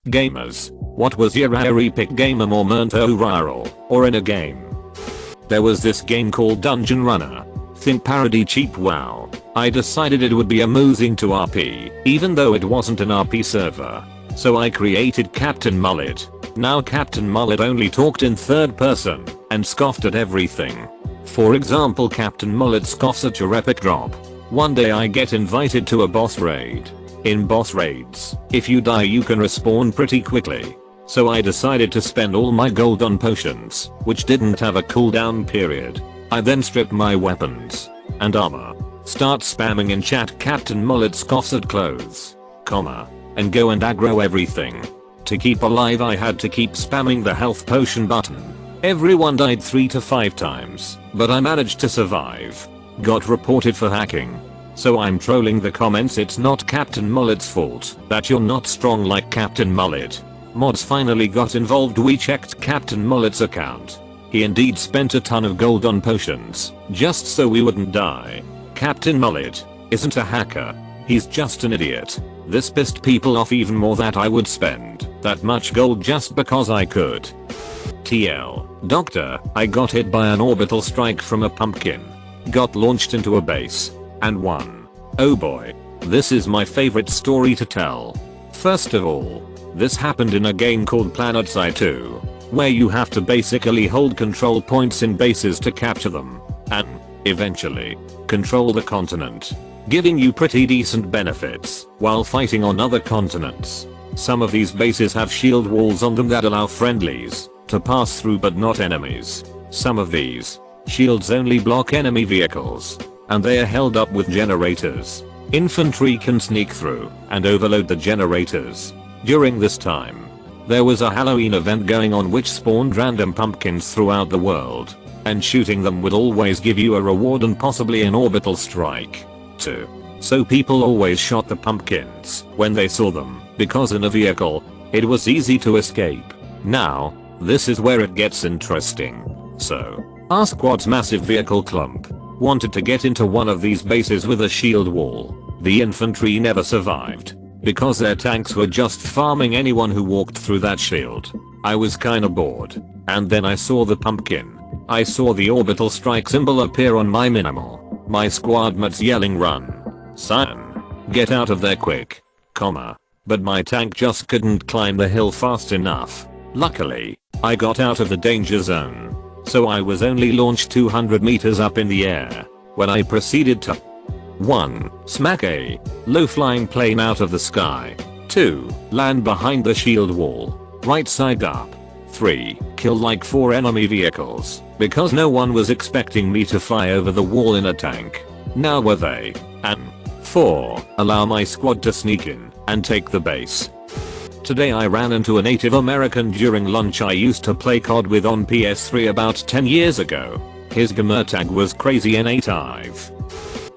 Gamers, what was your epic gamer moment overall, or in a game? There was this game called Dungeon Runner. Think parody cheap WoW. I decided it would be amusing to RP, even though it wasn't an RP server. So I created Captain Mullet. Now Captain Mullet only talked in third person, and scoffed at everything. For example, Captain Mullet scoffs at your epic drop. One day I get invited to a boss raid. In boss raids, if you die you can respawn pretty quickly. So I decided to spend all my gold on potions, which didn't have a cooldown period. I then stripped my weapons and armor, start spamming in chat Captain Mullet scoffs at clothes, comma, and go and aggro everything. To keep alive I had to keep spamming the health potion button. Everyone died 3 to 5 times, but I managed to survive. Got reported for hacking. So I'm trolling the comments. It's not Captain Mullet's fault that you're not strong like Captain Mullet. Mods finally got involved. We checked Captain Mullet's account. He indeed spent a ton of gold on potions, just so we wouldn't die. Captain Mullet isn't a hacker. He's just an idiot. This pissed people off even more that I would spend that much gold just because I could. TL. Doctor, I got hit by an orbital strike from a pumpkin. Got launched into a base. And won. Oh boy. This is my favorite story to tell. First of all, this happened in a game called PlanetSide 2, where you have to basically hold control points in bases to capture them, and, eventually, control the continent, giving you pretty decent benefits while fighting on other continents. Some of these bases have shield walls on them that allow friendlies to pass through but not enemies. Some of these shields only block enemy vehicles, and they are held up with generators. Infantry can sneak through and overload the generators. During this time, there was a Halloween event going on which spawned random pumpkins throughout the world, and shooting them would always give you a reward and possibly an orbital strike, too. So people always shot the pumpkins when they saw them, because in a vehicle, it was easy to escape. Now, this is where it gets interesting. So, our squad's massive vehicle clump wanted to get into one of these bases with a shield wall. The infantry never survived, because their tanks were just farming anyone who walked through that shield. I was kinda bored, and then I saw the pumpkin. I saw the orbital strike symbol appear on my minimal. My squad mates yelling run. Son, get out of there quick, comma. But my tank just couldn't climb the hill fast enough. Luckily, I got out of the danger zone. So I was only launched 200 meters up in the air, when I proceeded to 1. Smack a low-flying plane out of the sky. 2. Land behind the shield wall, right side up. 3. Kill like 4 enemy vehicles, because no one was expecting me to fly over the wall in a tank. Now were they? And 4. Allow my squad to sneak in and take the base. Today I ran into a Native American during lunch. I used to play COD with on PS3 about 10 years ago. His gamer tag was crazy N8ive.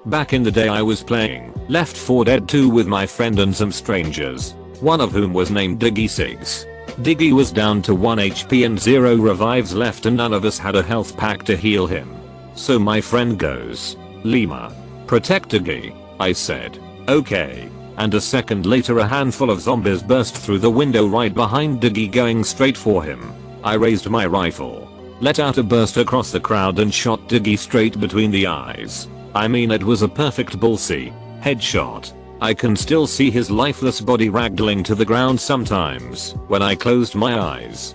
Back in the day I was playing Left 4 Dead 2 with my friend and some strangers, one of whom was named Diggy6. Diggy was down to 1 HP and 0 revives left and none of us had a health pack to heal him. So my friend goes, Lima, protect Diggy, I said. Okay. And a second later a handful of zombies burst through the window right behind Diggy going straight for him. I raised my rifle, let out a burst across the crowd and shot Diggy straight between the eyes. I mean it was a perfect bullseye headshot. I can still see his lifeless body ragdoling to the ground sometimes when I closed my eyes.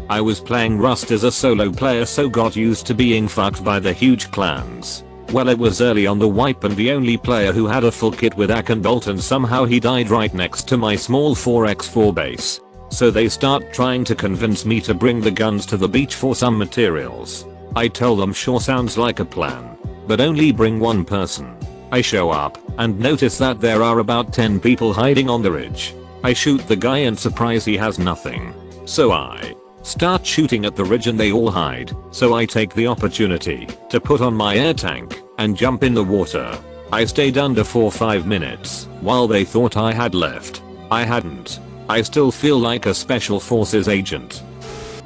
I was playing Rust as a solo player so got used to being fucked by the huge clans. Well, it was early on the wipe and the only player who had a full kit with AK and bolt and somehow he died right next to my small 4x4 base. So they start trying to convince me to bring the guns to the beach for some materials. I tell them sure, sounds like a plan, but only bring one person. I show up and notice that there are about 10 people hiding on the ridge. I shoot the guy and surprise he has nothing. So I start shooting at the ridge and they all hide, so I take the opportunity to put on my air tank and jump in the water. I stayed under for 5 minutes while they thought I had left. I hadn't. I still feel like a special forces agent.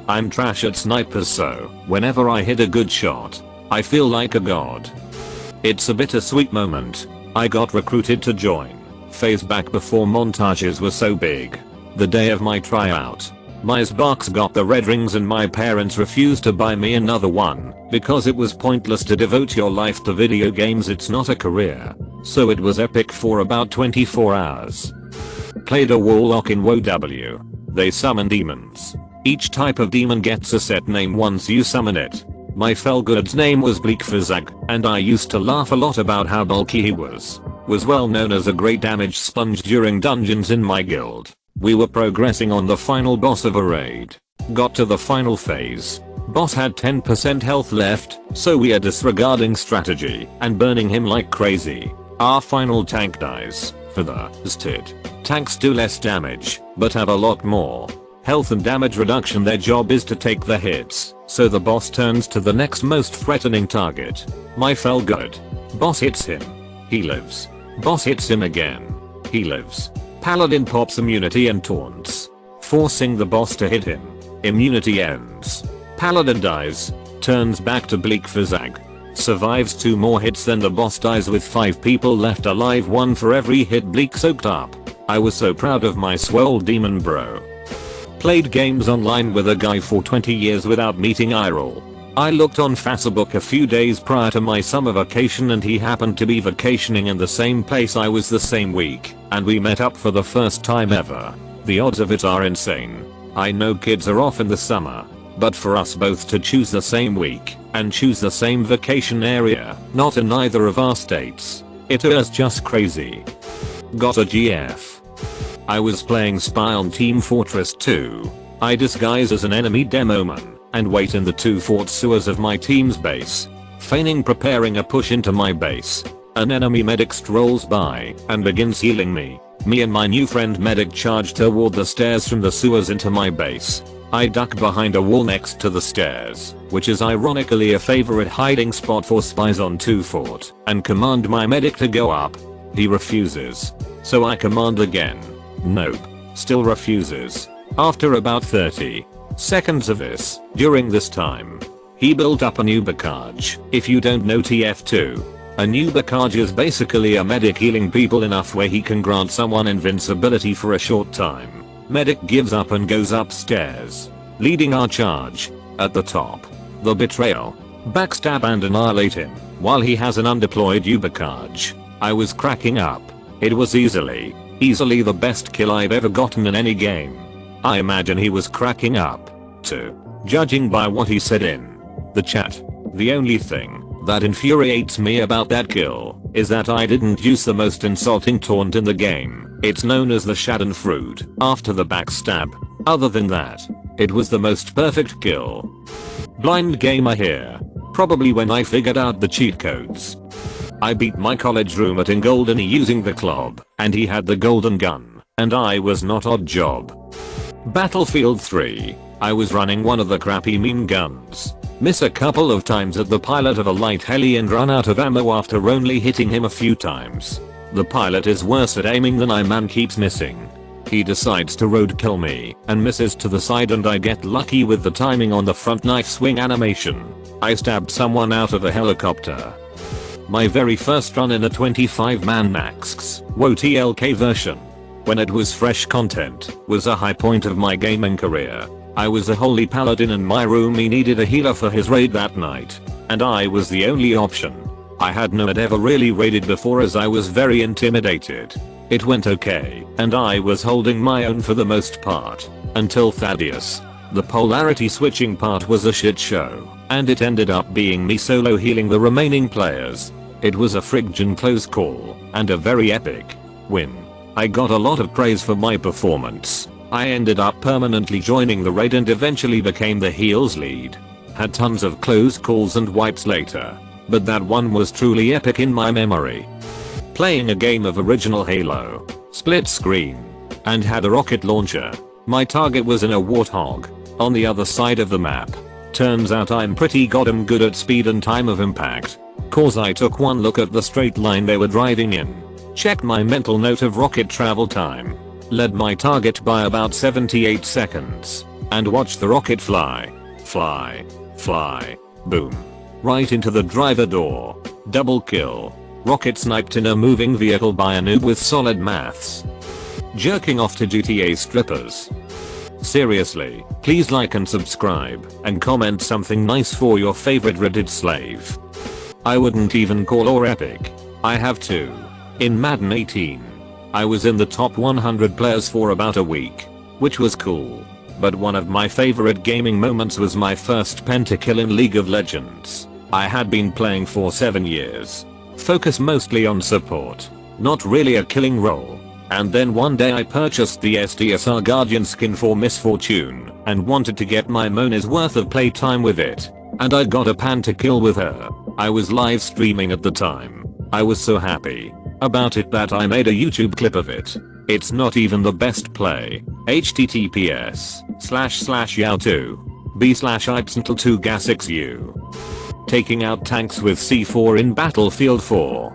I'm trash at snipers, so whenever I hit a good shot, I feel like a god. It's a bittersweet moment. I got recruited to join phase back before montages were so big. The day of my tryout. My Xbox got the red rings and my parents refused to buy me another one because it was pointless to devote your life to video games, it's not a career. So it was epic for about 24 hours. Played a warlock in WoW. They summon demons. Each type of demon gets a set name once you summon it. My Felgood's name was Bleakfizag, and I used to laugh a lot about how bulky he was. Was well known as a great damage sponge during dungeons in my guild. We were progressing on the final boss of a raid. Got to the final phase. Boss had 10% health left, so we are disregarding strategy and burning him like crazy. Our final tank dies. For the STID. Tanks do less damage, but have a lot more health and damage reduction. Their job is to take the hits, so the boss turns to the next most threatening target. My Felgood. Boss hits him. He lives. Boss hits him again. He lives. Paladin pops immunity and taunts, forcing the boss to hit him. Immunity ends. Paladin dies. Turns back to Bleakfizag. Survives 2 more hits, then the boss dies with 5 people left alive, 1 for every hit Bleak soaked up. I was so proud of my swole demon bro. Played games online with a guy for 20 years without meeting IRL. I looked on Facebook a few days prior to my summer vacation and he happened to be vacationing in the same place I was the same week, and we met up for the first time ever. The odds of it are insane. I know kids are off in the summer, but for us both to choose the same week and choose the same vacation area, not in either of our states, it is just crazy. Got a GF. I was playing Spy on Team Fortress 2. I disguise as an enemy demoman and wait in the 2 fort sewers of my team's base, feigning preparing a push into my base. An enemy medic strolls by and begins healing me. Me and my new friend medic charge toward the stairs from the sewers into my base. I duck behind a wall next to the stairs, which is ironically a favorite hiding spot for spies on 2 fort, and command my medic to go up. He refuses. So I command again. Nope. Still refuses. After about 30 seconds of this, during this time, he built up a new Bakaj. If you don't know TF2, a new Bakaj is basically a medic healing people enough where he can grant someone invincibility for a short time. Medic gives up and goes upstairs, leading our charge. At the top, the betrayal, backstab and annihilate him while he has an undeployed Ubakaj. I was cracking up. It was easily the best kill I've ever gotten in any game. I imagine he was cracking up too, judging by what he said in the chat. The only thing that infuriates me about that kill is that I didn't use the most insulting taunt in the game. It's known as the Schadenfreude after the backstab. Other than that, it was the most perfect kill. Blind gamer here. Probably when I figured out the cheat codes. I beat my college roommate in Goldeny using the club, and he had the golden gun, and I was not odd job. Battlefield 3. I was running one of the crappy meme guns. Miss a couple of times at the pilot of a light heli and run out of ammo after only hitting him a few times. The pilot is worse at aiming than I, man keeps missing. He decides to roadkill me and misses to the side, and I get lucky with the timing on the front knife swing animation. I stabbed someone out of a helicopter. My very first run in a 25-man max WoW TLK version, when it was fresh content, was a high point of my gaming career. I was a holy paladin and my roomie needed a healer for his raid that night, and I was the only option. I had not ever really raided before as I was very intimidated. It went okay, and I was holding my own for the most part, until Thaddeus. The polarity switching part was a shit show, and it ended up being me solo healing the remaining players. It was a friggin' close call, and a very epic win. I got a lot of praise for my performance. I ended up permanently joining the raid and eventually became the heals lead. Had tons of close calls and wipes later, but that one was truly epic in my memory. Playing a game of original Halo, split screen, and had a rocket launcher. My target was in a warthog, on the other side of the map. Turns out I'm pretty goddamn good at speed and time of impact, cause I took one look at the straight line they were driving in, checked my mental note of rocket travel time, led my target by about 78 seconds, and watched the rocket fly, boom, right into the driver door. Double kill. Rocket sniped in a moving vehicle by a noob with solid maths. jerking off to GTA strippers. Seriously, please like and subscribe and comment something nice for your favorite Reddit slave. I wouldn't even call or epic. I have two. In Madden 18, I was in the top 100 players for about a week, which was cool. But one of my favorite gaming moments was my first pentakill in League of Legends. I had been playing for 7 years. Focus mostly on support, not really a killing role. And then one day I purchased the SDSR Guardian skin for Misfortune and wanted to get my money's worth of playtime with it. And I got a pentakill with her. I was live streaming at the time. I was so happy about it that I made a YouTube clip of it. It's not even the best play. https://youtube.b/ipsntle2gasxu. Taking out tanks with C4 in Battlefield 4.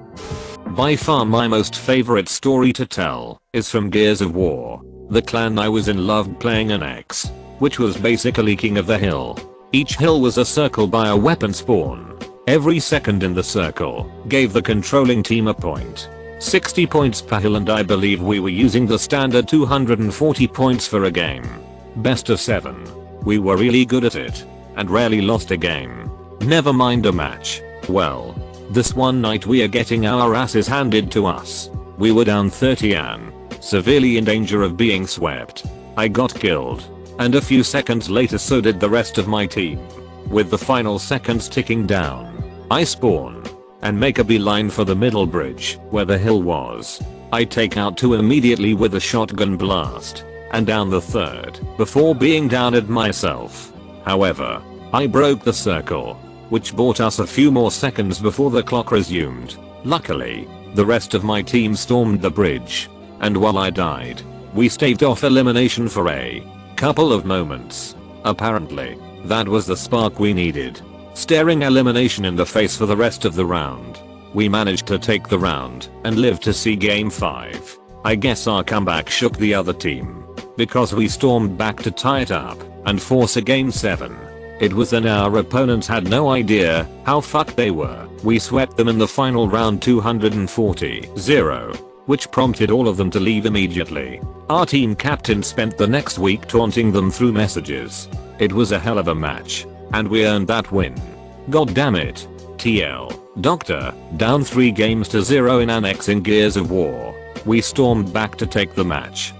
By far my most favorite story to tell is from Gears of War. The clan I was in loved playing an X, which was basically king of the hill. Each hill was a circle by a weapon spawn. Every second in the circle gave the controlling team a point. 60 points per hill, and I believe we were using the standard 240 points for a game. Best of 7. We were really good at it and rarely lost a game. Never mind a match. Well, this one night we are getting our asses handed to us. We were down 30 and severely in danger of being swept. I got killed, and a few seconds later so did the rest of my team. With the final seconds ticking down, I spawn and make a beeline for the middle bridge where the hill was. I take out 2 immediately with a shotgun blast and down the third before being downed myself. However, I broke the circle, which bought us a few more seconds before the clock resumed. Luckily, the rest of my team stormed the bridge, and while I died, we staved off elimination for a couple of moments. Apparently, that was the spark we needed. Staring elimination in the face for the rest of the round, we managed to take the round and live to see game 5. I guess our comeback shook the other team, because we stormed back to tie it up and force a game 7. It was then our opponents had no idea how fucked they were. We swept them in the final round 240-0, which prompted all of them to leave immediately. Our team captain spent the next week taunting them through messages. It was a hell of a match, and we earned that win. God damn it. TL. Doctor, down 3 games to 0 in Annex in Gears of War. We stormed back to take the match.